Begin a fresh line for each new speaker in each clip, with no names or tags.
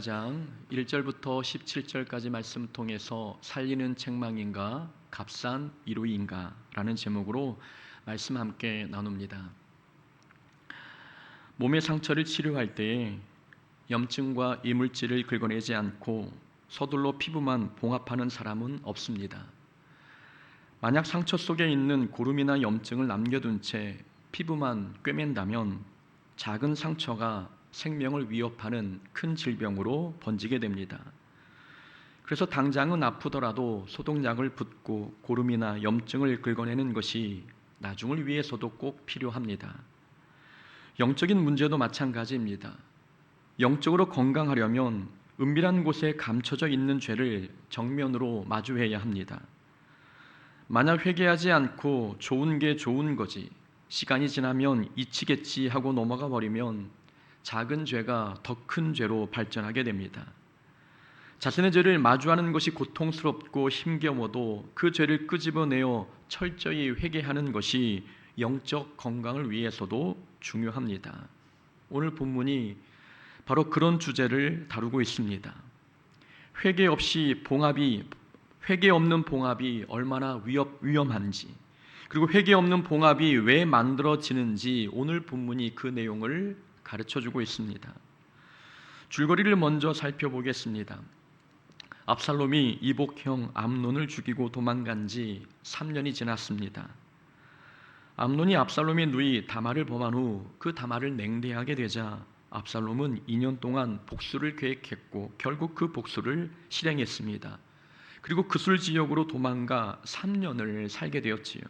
장 1절부터 17절까지 말씀 통해서 살리는 책망인가 값싼 위로인가 라는 제목으로 말씀 함께 나눕니다. 몸의 상처를 치료할 때에 염증과 이물질을 긁어내지 않고 서둘러 피부만 봉합하는 사람은 없습니다. 만약 상처 속에 있는 고름이나 염증을 남겨둔 채 피부만 꿰맨다면 작은 상처가 생명을 위협하는 큰 질병으로 번지게 됩니다. 그래서 당장은 아프더라도 소독약을 붓고 고름이나 염증을 긁어내는 것이 나중을 위해서도 꼭 필요합니다. 영적인 문제도 마찬가지입니다. 영적으로 건강하려면 은밀한 곳에 감춰져 있는 죄를 정면으로 마주해야 합니다. 만약 회개하지 않고 좋은 게 좋은 거지, 시간이 지나면 잊히겠지 하고 넘어가 버리면 작은 죄가 더 큰 죄로 발전하게 됩니다. 자신의 죄를 마주하는 것이 고통스럽고 힘겨워도 그 죄를 끄집어내어 철저히 회개하는 것이 영적 건강을 위해서도 중요합니다. 오늘 본문이 바로 그런 주제를 다루고 있습니다. 회개 없는 봉합이 얼마나 위험한지, 그리고 회개 없는 봉합이 왜 만들어지는지 오늘 본문이 그 내용을 가르쳐주고 있습니다. 줄거리를 먼저 살펴보겠습니다. 압살롬이 이복형 암논을 죽이고 도망간 지 3년이 지났습니다. 암논이 압살롬의 누이 다말을 범한 후 그 다말을 냉대하게 되자 압살롬은 2년 동안 복수를 계획했고 결국 그 복수를 실행했습니다. 그리고 그술 지역으로 도망가 3년을 살게 되었지요.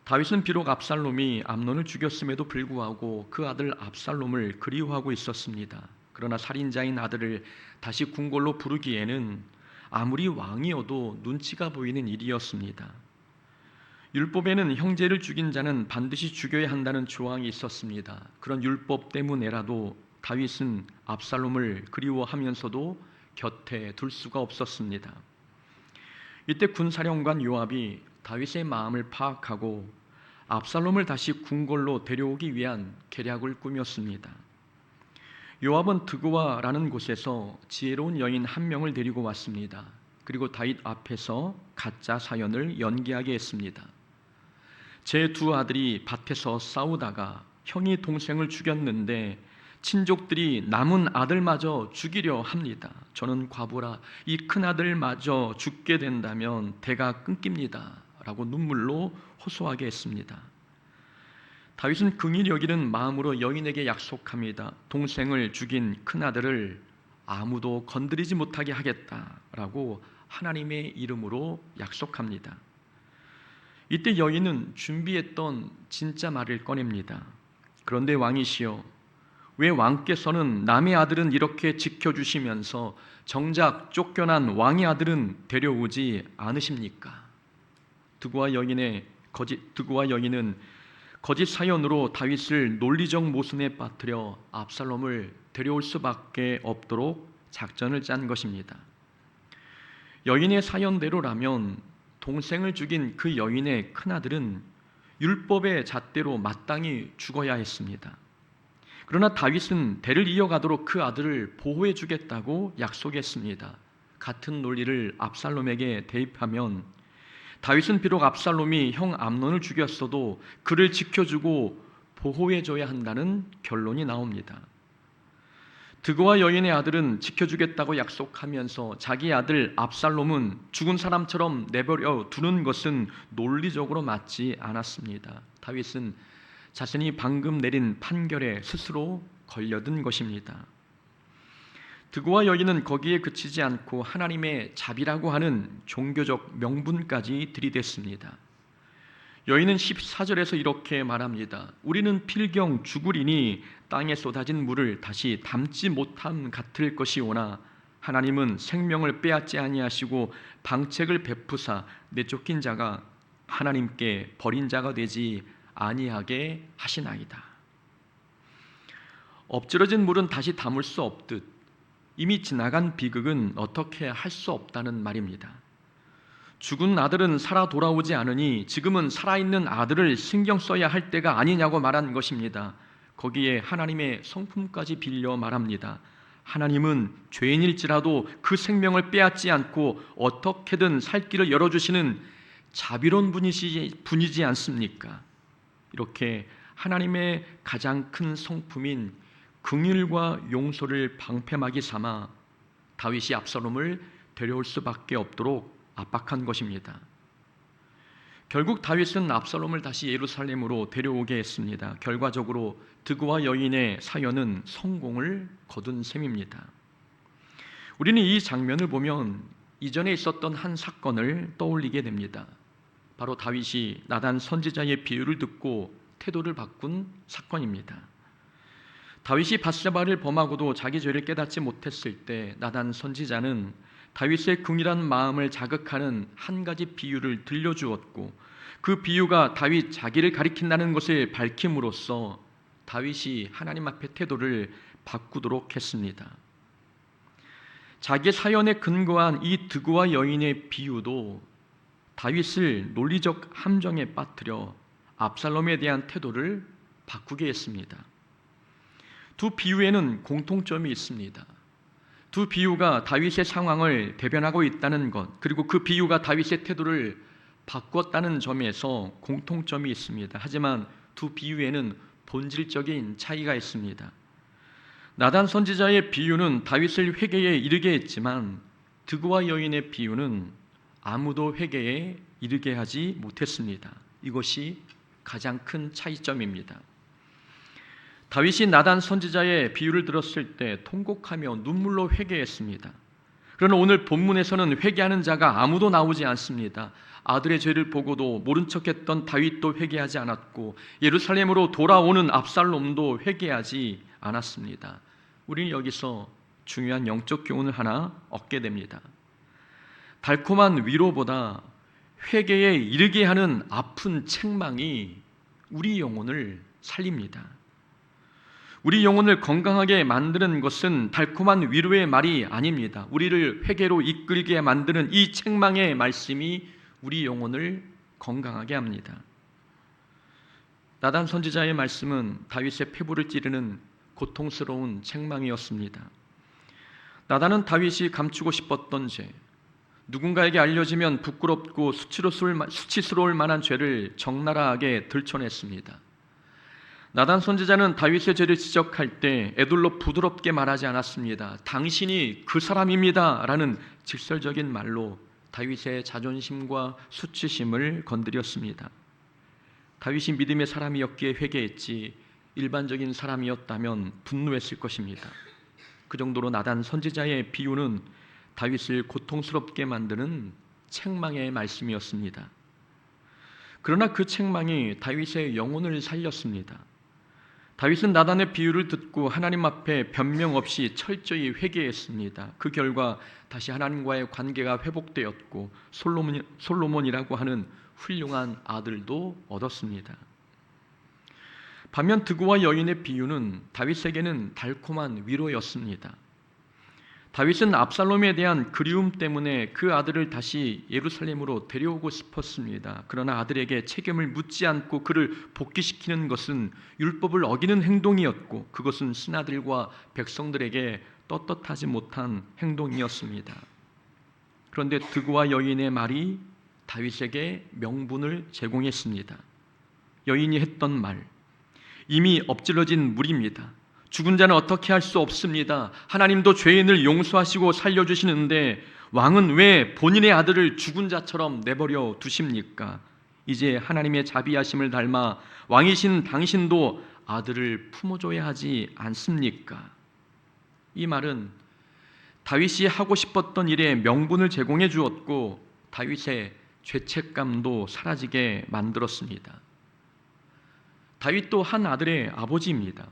다윗은 비록 압살롬이 암논을 죽였음에도 불구하고 그 아들 압살롬을 그리워하고 있었습니다. 그러나 살인자인 아들을 다시 궁궐로 부르기에는 아무리 왕이어도 눈치가 보이는 일이었습니다. 율법에는 형제를 죽인 자는 반드시 죽여야 한다는 조항이 있었습니다. 그런 율법 때문에라도 다윗은 압살롬을 그리워하면서도 곁에 둘 수가 없었습니다. 이때 군사령관 요압이 다윗의 마음을 파악하고 압살롬을 다시 궁궐로 데려오기 위한 계략을 꾸몄습니다. 요압은 드고아라는 곳에서 지혜로운 여인 한 명을 데리고 왔습니다. 그리고 다윗 앞에서 가짜 사연을 연기하게 했습니다. 제 두 아들이 밭에서 싸우다가 형이 동생을 죽였는데 친족들이 남은 아들마저 죽이려 합니다. 저는 과부라 이 큰아들마저 죽게 된다면 대가 끊깁니다 라고 눈물로 호소하게 했습니다. 다윗은 긍휼히 여기는 마음으로 여인에게 약속합니다. 동생을 죽인 큰아들을 아무도 건드리지 못하게 하겠다라고 하나님의 이름으로 약속합니다. 이때 여인은 준비했던 진짜 말을 꺼냅니다. 그런데 왕이시여, 왜 왕께서는 남의 아들은 이렇게 지켜주시면서 정작 쫓겨난 왕의 아들은 데려오지 않으십니까? 드고아 여인은 거짓 사연으로 다윗을 논리적 모순에 빠뜨려 압살롬을 데려올 수밖에 없도록 작전을 짠 것입니다. 여인의 사연대로라면 동생을 죽인 그 여인의 큰아들은 율법의 잣대로 마땅히 죽어야 했습니다. 그러나 다윗은 대를 이어가도록 그 아들을 보호해 주겠다고 약속했습니다. 같은 논리를 압살롬에게 대입하면 다윗은 비록 압살롬이 형 암논을 죽였어도 그를 지켜주고 보호해줘야 한다는 결론이 나옵니다. 드고아 여인의 아들은 지켜주겠다고 약속하면서 자기 아들 압살롬은 죽은 사람처럼 내버려 두는 것은 논리적으로 맞지 않았습니다. 다윗은 자신이 방금 내린 판결에 스스로 걸려든 것입니다. 드고아 여인은 거기에 그치지 않고 하나님의 자비라고 하는 종교적 명분까지 들이댔습니다. 여인은 14절에서 이렇게 말합니다. 우리는 필경 죽으리니 땅에 쏟아진 물을 다시 담지 못함 같을 것이오나 하나님은 생명을 빼앗지 아니하시고 방책을 베푸사 내쫓긴 자가 하나님께 버린 자가 되지 아니하게 하시나이다. 엎질러진 물은 다시 담을 수 없듯 이미 지나간 비극은 어떻게 할 수 없다는 말입니다. 죽은 아들은 살아 돌아오지 않으니 지금은 살아있는 아들을 신경 써야 할 때가 아니냐고 말한 것입니다. 거기에 하나님의 성품까지 빌려 말합니다. 하나님은 죄인일지라도 그 생명을 빼앗지 않고 어떻게든 살 길을 열어주시는 자비로운 분이지 않습니까? 이렇게 하나님의 가장 큰 성품인 긍휼과 용서를 방패막이 삼아 다윗이 압살롬을 데려올 수밖에 없도록 압박한 것입니다. 결국 다윗은 압살롬을 다시 예루살렘으로 데려오게 했습니다. 결과적으로 드그와 여인의 사연은 성공을 거둔 셈입니다. 우리는 이 장면을 보면 이전에 있었던 한 사건을 떠올리게 됩니다. 바로 다윗이 나단 선지자의 비유를 듣고 태도를 바꾼 사건입니다. 다윗이 밧세바를 범하고도 자기 죄를 깨닫지 못했을 때 나단 선지자는 다윗의 긍휼한 마음을 자극하는 한 가지 비유를 들려주었고, 그 비유가 다윗 자기를 가리킨다는 것을 밝힘으로써 다윗이 하나님 앞에 태도를 바꾸도록 했습니다. 자기 사연에 근거한 이 드그와 여인의 비유도 다윗을 논리적 함정에 빠뜨려 압살롬에 대한 태도를 바꾸게 했습니다. 두 비유에는 공통점이 있습니다. 두 비유가 다윗의 상황을 대변하고 있다는 것, 그리고 그 비유가 다윗의 태도를 바꿨다는 점에서 공통점이 있습니다. 하지만 두 비유에는 본질적인 차이가 있습니다. 나단 선지자의 비유는 다윗을 회개에 이르게 했지만 드그와 여인의 비유는 아무도 회개에 이르게 하지 못했습니다. 이것이 가장 큰 차이점입니다. 다윗이 나단 선지자의 비유를 들었을 때 통곡하며 눈물로 회개했습니다. 그러나 오늘 본문에서는 회개하는 자가 아무도 나오지 않습니다. 아들의 죄를 보고도 모른 척했던 다윗도 회개하지 않았고 예루살렘으로 돌아오는 압살롬도 회개하지 않았습니다. 우리는 여기서 중요한 영적 교훈을 하나 얻게 됩니다. 달콤한 위로보다 회개에 이르게 하는 아픈 책망이 우리 영혼을 살립니다. 우리 영혼을 건강하게 만드는 것은 달콤한 위로의 말이 아닙니다. 우리를 회개로 이끌게 만드는 이 책망의 말씀이 우리 영혼을 건강하게 합니다. 나단 선지자의 말씀은 다윗의 폐부를 찌르는 고통스러운 책망이었습니다. 나단은 다윗이 감추고 싶었던 죄, 누군가에게 알려지면 부끄럽고 수치스러울 만한 죄를 적나라하게 들춰냈습니다. 나단 선지자는 다윗의 죄를 지적할 때 애둘러 부드럽게 말하지 않았습니다. 당신이 그 사람입니다 라는 직설적인 말로 다윗의 자존심과 수치심을 건드렸습니다. 다윗이 믿음의 사람이었기에 회개했지 일반적인 사람이었다면 분노했을 것입니다. 그 정도로 나단 선지자의 비유는 다윗을 고통스럽게 만드는 책망의 말씀이었습니다. 그러나 그 책망이 다윗의 영혼을 살렸습니다. 다윗은 나단의 비유를 듣고 하나님 앞에 변명 없이 철저히 회개했습니다. 그 결과 다시 하나님과의 관계가 회복되었고 솔로몬이라고 하는 훌륭한 아들도 얻었습니다. 반면 드그와 여인의 비유는 다윗에게는 달콤한 위로였습니다. 다윗은 압살롬에 대한 그리움 때문에 그 아들을 다시 예루살렘으로 데려오고 싶었습니다. 그러나 아들에게 책임을 묻지 않고 그를 복귀시키는 것은 율법을 어기는 행동이었고 그것은 신하들과 백성들에게 떳떳하지 못한 행동이었습니다. 그런데 드그와 여인의 말이 다윗에게 명분을 제공했습니다. 여인이 했던 말, 이미 엎질러진 물입니다. 죽은 자는 어떻게 할 수 없습니다. 하나님도 죄인을 용서하시고 살려주시는데 왕은 왜 본인의 아들을 죽은 자처럼 내버려 두십니까? 이제 하나님의 자비하심을 닮아 왕이신 당신도 아들을 품어줘야 하지 않습니까? 이 말은 다윗이 하고 싶었던 일에 명분을 제공해 주었고 다윗의 죄책감도 사라지게 만들었습니다. 다윗도 한 아들의 아버지입니다.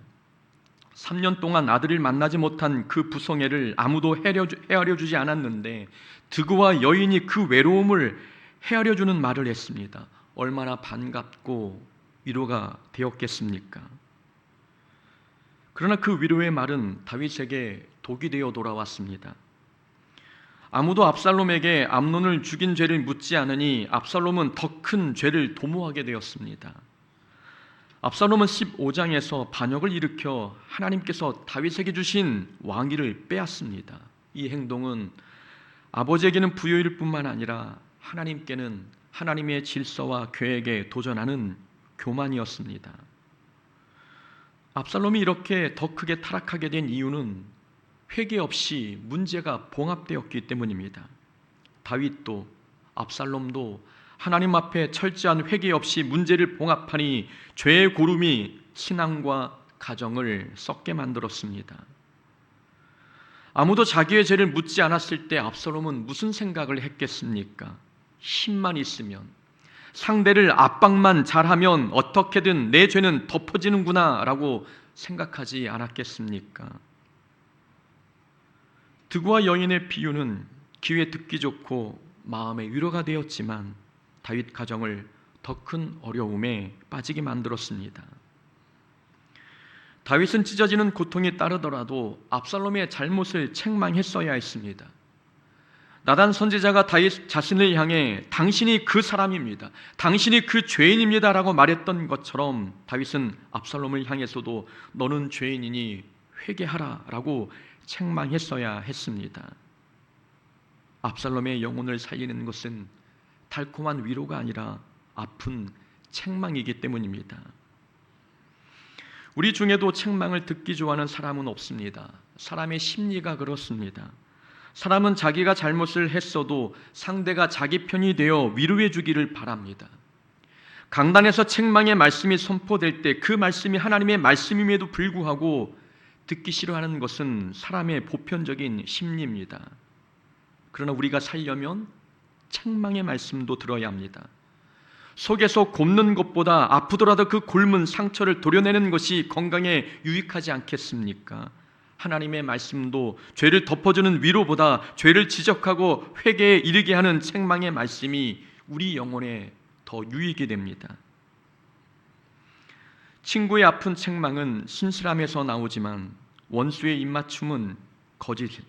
3년 동안 아들을 만나지 못한 그 부성애를 아무도 헤아려 주지 않았는데 드그와 여인이 그 외로움을 헤아려 주는 말을 했습니다. 얼마나 반갑고 위로가 되었겠습니까? 그러나 그 위로의 말은 다윗에게 독이 되어 돌아왔습니다. 아무도 압살롬에게 암논을 죽인 죄를 묻지 않으니 압살롬은 더 큰 죄를 도모하게 되었습니다. 압살롬은 15장에서 반역을 일으켜 하나님께서 다윗에게 주신 왕위를 빼앗습니다. 이 행동은 아버지에게는 부요일 뿐만 아니라 하나님께는 하나님의 질서와 계획에 도전하는 교만이었습니다. 압살롬이 이렇게 더 크게 타락하게 된 이유는 회개 없이 문제가 봉합되었기 때문입니다. 다윗도 압살롬도 하나님 앞에 철저한 회개 없이 문제를 봉합하니 죄의 고름이 신앙과 가정을 썩게 만들었습니다. 아무도 자기의 죄를 묻지 않았을 때 압살롬은 무슨 생각을 했겠습니까? 힘만 있으면, 상대를 압박만 잘하면 어떻게든 내 죄는 덮어지는구나 라고 생각하지 않았겠습니까? 드구와 여인의 비유는 귀에 듣기 좋고 마음에 위로가 되었지만 다윗 가정을 더 큰 어려움에 빠지게 만들었습니다. 다윗은 찢어지는 고통이 따르더라도 압살롬의 잘못을 책망했어야 했습니다. 나단 선지자가 다윗 자신을 향해 당신이 그 사람입니다, 당신이 그 죄인입니다 라고 말했던 것처럼 다윗은 압살롬을 향해서도 너는 죄인이니 회개하라 라고 책망했어야 했습니다. 압살롬의 영혼을 살리는 것은 달콤한 위로가 아니라 아픈 책망이기 때문입니다. 우리 중에도 책망을 듣기 좋아하는 사람은 없습니다. 사람의 심리가 그렇습니다. 사람은 자기가 잘못을 했어도 상대가 자기 편이 되어 위로해 주기를 바랍니다. 강단에서 책망의 말씀이 선포될 때 그 말씀이 하나님의 말씀임에도 불구하고 듣기 싫어하는 것은 사람의 보편적인 심리입니다. 그러나 우리가 살려면 책망의 말씀도 들어야 합니다. 속에서 곱는 것보다 아프더라도 그 곪은 상처를 도려내는 것이 건강에 유익하지 않겠습니까? 하나님의 말씀도 죄를 덮어주는 위로보다 죄를 지적하고 회개에 이르게 하는 책망의 말씀이 우리 영혼에 더 유익이 됩니다. 친구의 아픈 책망은 신실함에서 나오지만 원수의 입맞춤은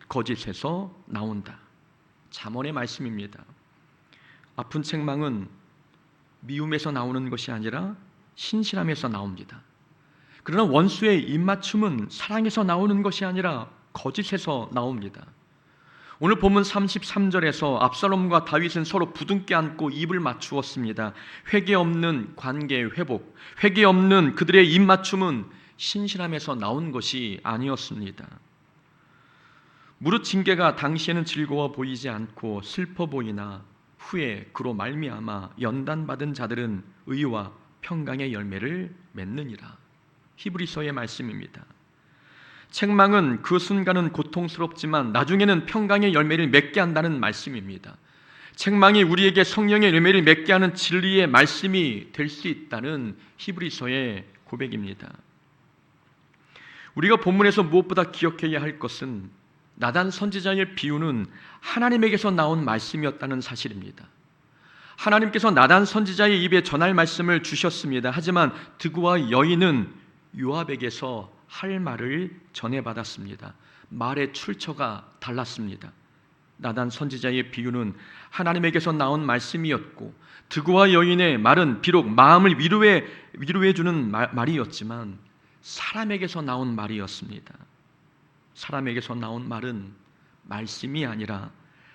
거짓에서 나온다. 잠언의 말씀입니다. 아픈 책망은 미움에서 나오는 것이 아니라 신실함에서 나옵니다. 그러나 원수의 입맞춤은 사랑에서 나오는 것이 아니라 거짓에서 나옵니다. 오늘 본문 33절에서 압살롬과 다윗은 서로 부둥켜 안고 입을 맞추었습니다. 회개 없는 관계 회복, 회개 없는 그들의 입맞춤은 신실함에서 나온 것이 아니었습니다. 무릇 징계가 당시에는 즐거워 보이지 않고 슬퍼 보이나 후에 그로 말미암아 연단받은 자들은 의와 평강의 열매를 맺느니라. 히브리서의 말씀입니다. 책망은 그 순간은 고통스럽지만 나중에는 평강의 열매를 맺게 한다는 말씀입니다. 책망이 우리에게 성령의 열매를 맺게 하는 진리의 말씀이 될 수 있다는 히브리서의 고백입니다. 우리가 본문에서 무엇보다 기억해야 할 것은 나단 선지자의 비유는 하나님에게서 나온 말씀이었다는 사실입니다. 하나님께서 나단 선지자의 입에 전할 말씀을 주셨습니다. 하지만 드구와 여인은 요압에게서 할 말을 전해받았습니다. 말의 출처가 달랐습니다. 나단 선지자의 비유는 하나님에게서 나온 말씀이었고 드구와 여인의 말은 비록 마음을 위로해 주는 말이었지만 사람에게서 나온 말이었습니다. 사람에게서 나온 말은 말씀이 아니라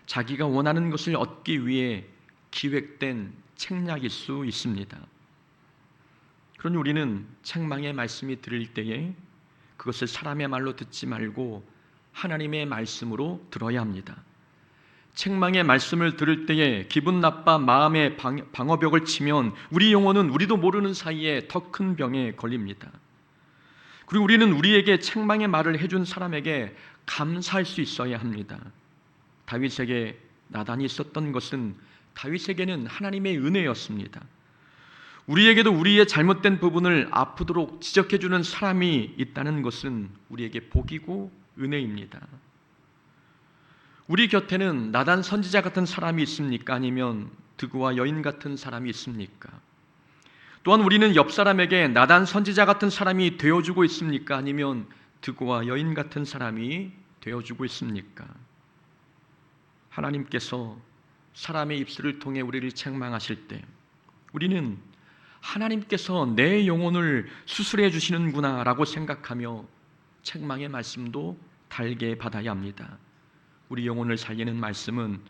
자기가 원하는 것을 얻기 위해 기획된 책략일 수 있습니다. 그러니 우리는 책망의 말씀이 들릴 때에 그것을 사람의 말로 듣지 말고 하나님의 말씀으로 들어야 합니다. 책망의 말씀을 들을 때에 기분 나빠 마음의 방어벽을 치면 우리 영혼은 우리도 모르는 사이에 더 큰 병에 걸립니다. 그리고 우리는 우리에게 책망의 말을 해준 사람에게 감사할 수 있어야 합니다. 다윗에게 나단이 있었던 것은 다윗에게는 하나님의 은혜였습니다. 우리에게도 우리의 잘못된 부분을 아프도록 지적해주는 사람이 있다는 것은 우리에게 복이고 은혜입니다. 우리 곁에는 나단 선지자 같은 사람이 있습니까? 아니면 드구와 여인 같은 사람이 있습니까? 또한 우리는 옆 사람에게 나단 선지자 같은 사람이 되어주고 있습니까? 아니면 드구와 여인 같은 사람이 되어주고 있습니까? 하나님께서 사람의 입술을 통해 우리를 책망하실 때 우리는 하나님께서 내 영혼을 수술해 주시는구나라고 생각하며 책망의 말씀도 달게 받아야 합니다. 우리 영혼을 살리는 말씀은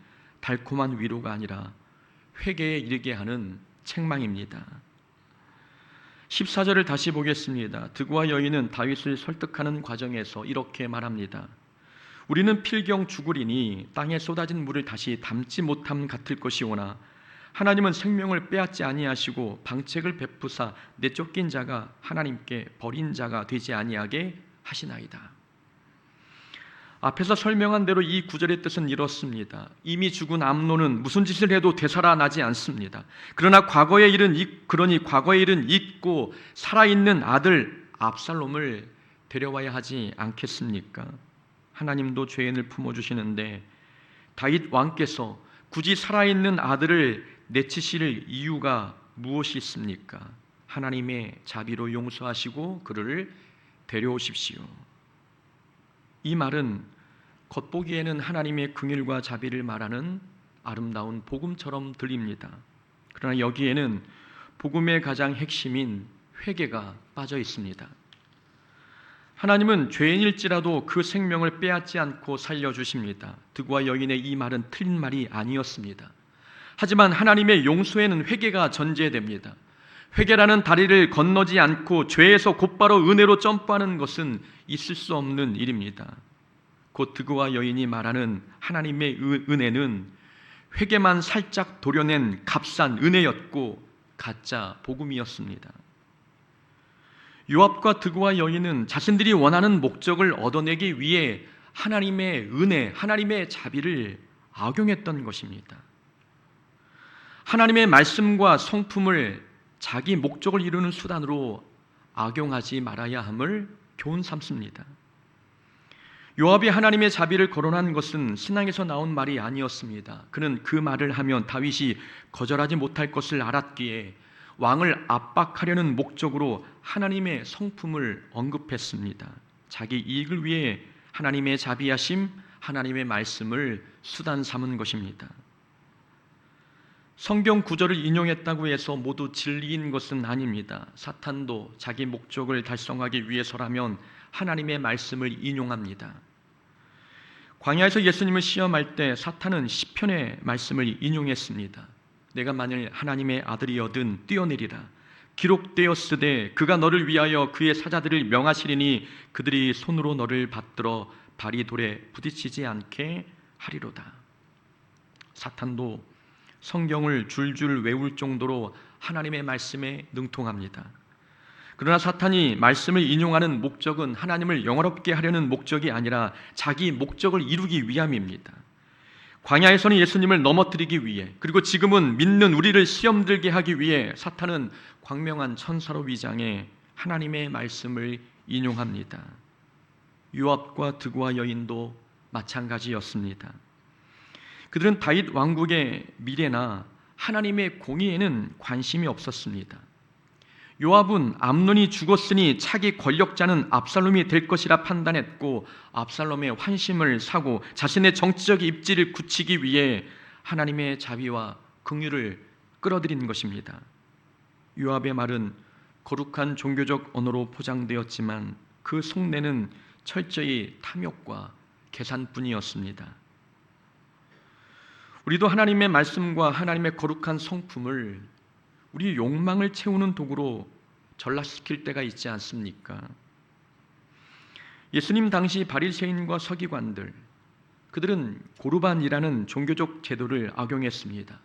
달콤한 위로가 아니라 회개에 이르게 하는 책망입니다. 14절을 다시 보겠습니다. 드고와 여인은 다윗을 설득하는 과정에서 이렇게 말합니다. 우리는 필경 죽으리니 땅에 쏟아진 물을 다시 담지 못함 같을 것이오나 하나님은 생명을 빼앗지 아니하시고 방책을 베푸사 내쫓긴 자가 하나님께 버린 자가 되지 아니하게 하시나이다. 앞에서 설명한 대로 이 구절의 뜻은 이렇습니다. 이미 죽은 암논은 무슨 짓을 해도 되살아나지 않습니다. 그러니 과거의 일은 잊고 살아있는 아들 압살롬을 데려와야 하지 않겠습니까? 하나님도 죄인을 품어주시는데 다윗 왕께서 굳이 살아있는 아들을 내치실 이유가 무엇이 있습니까? 하나님의 자비로 용서하시고 그를 데려오십시오. 이 말은 겉보기에는 하나님의 긍휼과 자비를 말하는 아름다운 복음처럼 들립니다. 그러나 여기에는 복음의 가장 핵심인 회개가 빠져 있습니다. 하나님은 죄인일지라도 그 생명을 빼앗지 않고 살려주십니다. 드고와 여인의 이 말은 틀린 말이 아니었습니다. 하지만 하나님의 용서에는 회개가 전제됩니다. 회개라는 다리를 건너지 않고 죄에서 곧바로 은혜로 점프하는 것은 있을 수 없는 일입니다. 곧 드고와 여인이 말하는 하나님의 은혜는 회개만 살짝 도려낸 값싼 은혜였고 가짜 복음이었습니다. 요압과 드고와 여인은 자신들이 원하는 목적을 얻어내기 위해 하나님의 은혜, 하나님의 자비를 악용했던 것입니다. 하나님의 말씀과 성품을 자기 목적을 이루는 수단으로 악용하지 말아야 함을 교훈 삼습니다. 요압이 하나님의 자비를 거론한 것은 신앙에서 나온 말이 아니었습니다. 그는 그 말을 하면 다윗이 거절하지 못할 것을 알았기에 왕을 압박하려는 목적으로 하나님의 성품을 언급했습니다. 자기 이익을 위해 하나님의 자비하심, 하나님의 말씀을 수단 삼은 것입니다. 성경 구절을 인용했다고 해서 모두 진리인 것은 아닙니다. 사탄도 자기 목적을 달성하기 위해서라면 하나님의 말씀을 인용합니다. 광야에서 예수님을 시험할 때 사탄은 시편의 말씀을 인용했습니다. 내가 만일 하나님의 아들이여든 뛰어내리라. 기록되었으되 그가 너를 위하여 그의 사자들을 명하시리니 그들이 손으로 너를 받들어 발이 돌에 부딪히지 않게 하리로다. 사탄도 성경을 줄줄 외울 정도로 하나님의 말씀에 능통합니다. 그러나 사탄이 말씀을 인용하는 목적은 하나님을 영화롭게 하려는 목적이 아니라 자기 목적을 이루기 위함입니다. 광야에서는 예수님을 넘어뜨리기 위해, 그리고 지금은 믿는 우리를 시험 들게 하기 위해 사탄은 광명한 천사로 위장해 하나님의 말씀을 인용합니다. 요압과 드고와 여인도 마찬가지였습니다. 그들은 다윗 왕국의 미래나 하나님의 공의에는 관심이 없었습니다. 요압은 암논이 죽었으니 차기 권력자는 압살롬이 될 것이라 판단했고 압살롬의 환심을 사고 자신의 정치적 입지를 굳히기 위해 하나님의 자비와 긍휼을 끌어들인 것입니다. 요압의 말은 거룩한 종교적 언어로 포장되었지만 그 속내는 철저히 탐욕과 계산뿐이었습니다. 우리도 하나님의 말씀과 하나님의 거룩한 성품을 우리 욕망을 채우는 도구로 전락시킬 때가 있지 않습니까? 예수님 당시 바리새인과 서기관들, 그들은 고르반이라는 종교적 제도를 악용했습니다.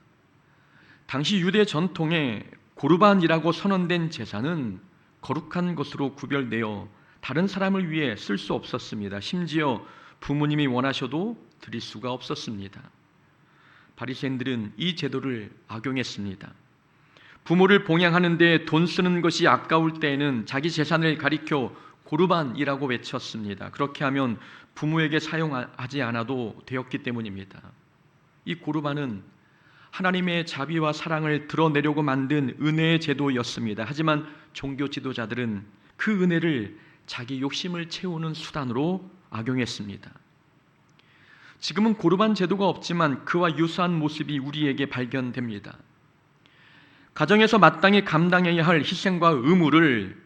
당시 유대 전통에 고르반이라고 선언된 제사는 거룩한 것으로 구별되어 다른 사람을 위해 쓸 수 없었습니다. 심지어 부모님이 원하셔도 드릴 수가 없었습니다. 바리새인들은 이 제도를 악용했습니다. 부모를 봉양하는 데 돈 쓰는 것이 아까울 때에는 자기 재산을 가리켜 고르반이라고 외쳤습니다. 그렇게 하면 부모에게 사용하지 않아도 되었기 때문입니다. 이 고르반은 하나님의 자비와 사랑을 드러내려고 만든 은혜의 제도였습니다. 하지만 종교 지도자들은 그 은혜를 자기 욕심을 채우는 수단으로 악용했습니다. 지금은 고르반 제도가 없지만 그와 유사한 모습이 우리에게 발견됩니다. 가정에서 마땅히 감당해야 할 희생과 의무를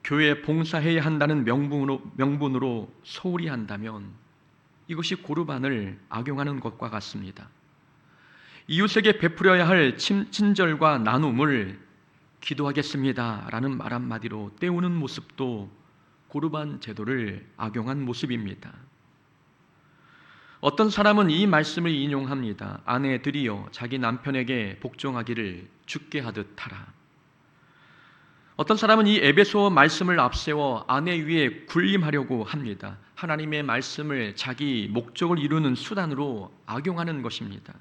교회에 봉사해야 한다는 명분으로 소홀히 한다면 이것이 고르반을 악용하는 것과 같습니다. 이웃에게 베풀어야 할 친절과 나눔을 기도하겠습니다 라는 말 한마디로 때우는 모습도 고르반 제도를 악용한 모습입니다. 어떤 사람은 이 말씀을 인용합니다. 아내들이여 자기 남편에게 복종하기를 주께 하듯 하라. 어떤 사람은 이 에베소 말씀을 앞세워 아내 위에 군림하려고 합니다. 하나님의 말씀을 자기 목적을 이루는 수단으로 악용하는 것입니다.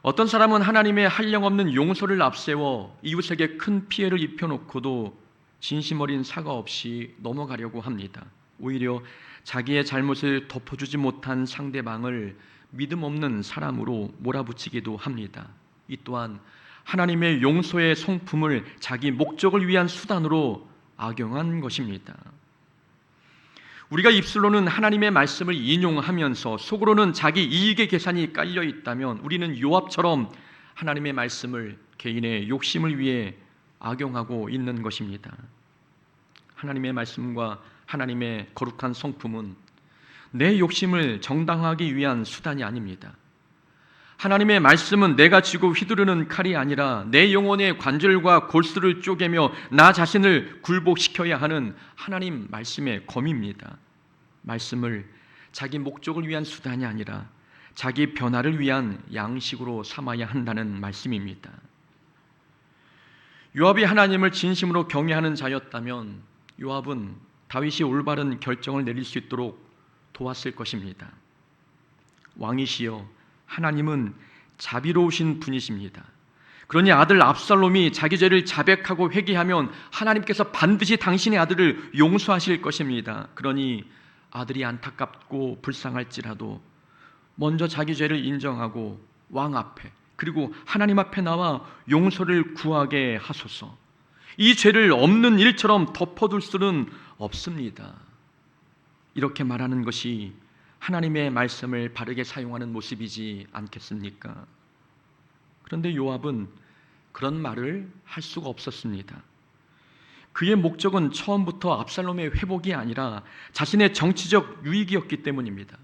어떤 사람은 하나님의 한량없는 용서를 앞세워 이웃에게 큰 피해를 입혀놓고도 진심 어린 사과 없이 넘어가려고 합니다. 오히려 자기의 잘못을 덮어주지 못한 상대방을 믿음 없는 사람으로 몰아붙이기도 합니다. 이 또한 하나님의 용서의 성품을 자기 목적을 위한 수단으로 악용한 것입니다. 우리가 입술로는 하나님의 말씀을 인용하면서 속으로는 자기 이익의 계산이 깔려 있다면 우리는 요압처럼 하나님의 말씀을 개인의 욕심을 위해 악용하고 있는 것입니다. 하나님의 말씀과 하나님의 거룩한 성품은 내 욕심을 정당화하기 위한 수단이 아닙니다. 하나님의 말씀은 내가 쥐고 휘두르는 칼이 아니라 내 영혼의 관절과 골수를 쪼개며 나 자신을 굴복시켜야 하는 하나님 말씀의 검입니다. 말씀을 자기 목적을 위한 수단이 아니라 자기 변화를 위한 양식으로 삼아야 한다는 말씀입니다. 요압이 하나님을 진심으로 경외하는 자였다면 요압은 다윗이 올바른 결정을 내릴 수 있도록 도왔을 것입니다. 왕이시여 하나님은 자비로우신 분이십니다. 그러니 아들 압살롬이 자기 죄를 자백하고 회개하면 하나님께서 반드시 당신의 아들을 용서하실 것입니다. 그러니 아들이 안타깝고 불쌍할지라도 먼저 자기 죄를 인정하고 왕 앞에 그리고 하나님 앞에 나와 용서를 구하게 하소서. 이 죄를 없는 일처럼 덮어둘 수는 없습니다. 이렇게 말하는 것이 하나님의 말씀을 바르게 사용하는 모습이지 않겠습니까? 그런데 요압은 그런 말을 할 수가 없었습니다. 그의 목적은 처음부터 압살롬의 회복이 아니라 자신의 정치적 유익이었기 때문입니다.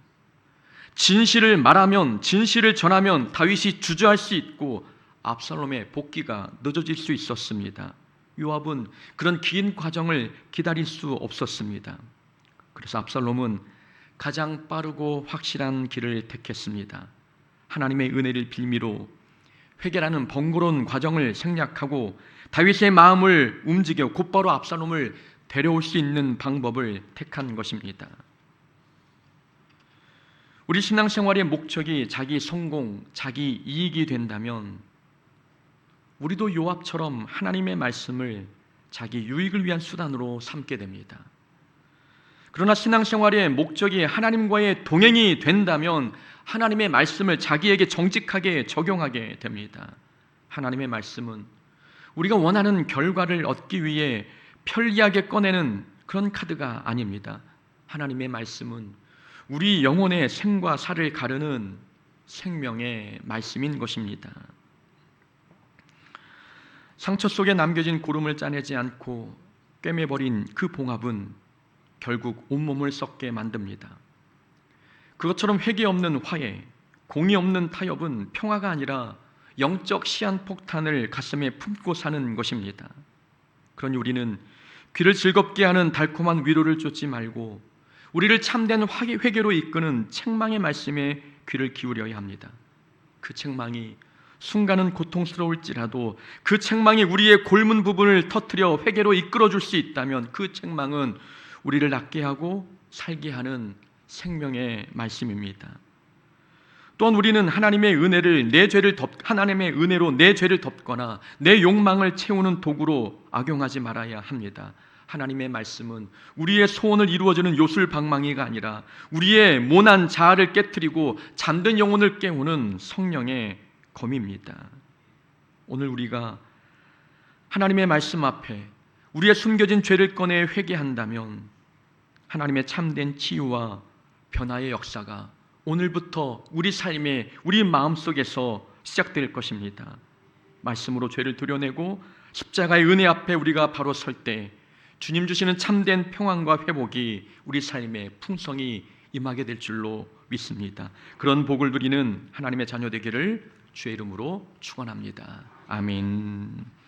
진실을 말하면, 진실을 전하면 다윗이 주저할 수 있고 압살롬의 복귀가 늦어질 수 있었습니다. 요압은 그런 긴 과정을 기다릴 수 없었습니다. 그래서 압살롬은 가장 빠르고 확실한 길을 택했습니다. 하나님의 은혜를 빌미로 회개라는 번거로운 과정을 생략하고 다윗의 마음을 움직여 곧바로 압살롬을 데려올 수 있는 방법을 택한 것입니다. 우리 신앙생활의 목적이 자기 성공, 자기 이익이 된다면 우리도 요압처럼 하나님의 말씀을 자기 유익을 위한 수단으로 삼게 됩니다. 그러나 신앙생활의 목적이 하나님과의 동행이 된다면 하나님의 말씀을 자기에게 정직하게 적용하게 됩니다. 하나님의 말씀은 우리가 원하는 결과를 얻기 위해 편리하게 꺼내는 그런 카드가 아닙니다. 하나님의 말씀은 우리 영혼의 생과 사를 가르는 생명의 말씀인 것입니다. 상처 속에 남겨진 고름을 짜내지 않고 꿰매버린 그 봉합은 결국 온몸을 썩게 만듭니다. 그것처럼 회개 없는 화해, 공의 없는 타협은 평화가 아니라 영적 시한폭탄을 가슴에 품고 사는 것입니다. 그러니 우리는 귀를 즐겁게 하는 달콤한 위로를 쫓지 말고 우리를 참된 회개로 이끄는 책망의 말씀에 귀를 기울여야 합니다. 그 책망이 순간은 고통스러울지라도 그 책망이 우리의 골문 부분을 터뜨려 회개로 이끌어줄 수 있다면 그 책망은 우리를 낫게 하고 살게 하는 생명의 말씀입니다. 또한 우리는 하나님의 은혜로 내 죄를 덮거나 내 욕망을 채우는 도구로 악용하지 말아야 합니다. 하나님의 말씀은 우리의 소원을 이루어주는 요술방망이가 아니라 우리의 모난 자아를 깨트리고 잠든 영혼을 깨우는 성령의 검입니다. 오늘 우리가 하나님의 말씀 앞에 우리의 숨겨진 죄를 꺼내 회개한다면 하나님의 참된 치유와 변화의 역사가 오늘부터 우리 삶에 우리 마음속에서 시작될 것입니다. 말씀으로 죄를 드러내고 십자가의 은혜 앞에 우리가 바로 설 때 주님 주시는 참된 평안과 회복이 우리 삶의 풍성이 임하게 될 줄로 믿습니다. 그런 복을 누리는 하나님의 자녀 되기를 주의 이름으로 축원합니다. 아멘.